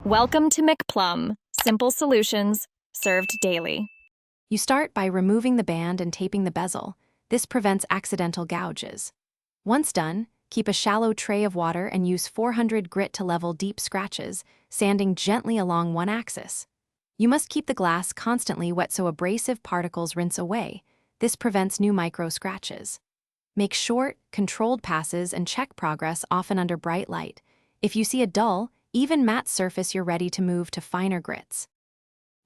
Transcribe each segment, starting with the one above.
Welcome to McPlum, simple solutions served daily. You start by removing the band and taping the bezel. This prevents accidental gouges. Once done, keep a shallow tray of water and use 400 grit to level deep scratches, sanding gently along one axis. You must keep the glass constantly wet so abrasive particles rinse away. This prevents new micro scratches. Make short, controlled passes and check progress, often under bright light. If you see a dull, even matte surface, you're ready to move to finer grits.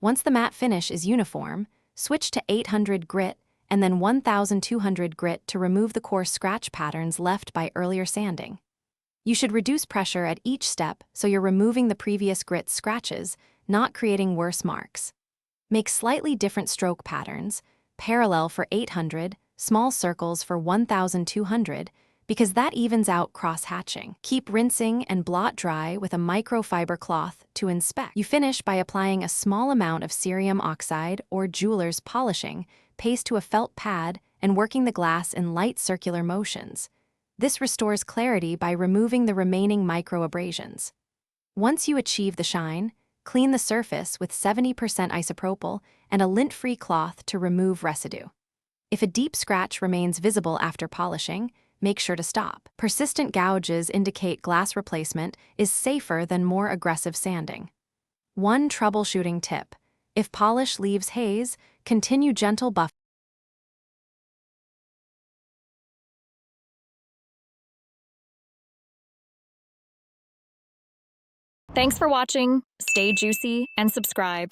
Once the matte finish is uniform, switch to 800 grit and then 1200 grit to remove the coarse scratch patterns left by earlier sanding. You should reduce pressure at each step so you're removing the previous grit scratches, not creating worse marks. Make slightly different stroke patterns, parallel for 800, small circles for 1200, because that evens out cross-hatching. Keep rinsing and blot dry with a microfiber cloth to inspect. You finish by applying a small amount of cerium oxide or jeweler's polishing paste to a felt pad and working the glass in light circular motions. This restores clarity by removing the remaining microabrasions. Once you achieve the shine, clean the surface with 70% isopropyl and a lint-free cloth to remove residue. If a deep scratch remains visible after polishing, make sure to stop. Persistent gouges indicate glass replacement is safer than more aggressive sanding. One troubleshooting tip: if polish leaves haze, continue gentle buff. Thanks for watching. Stay juicy and subscribe.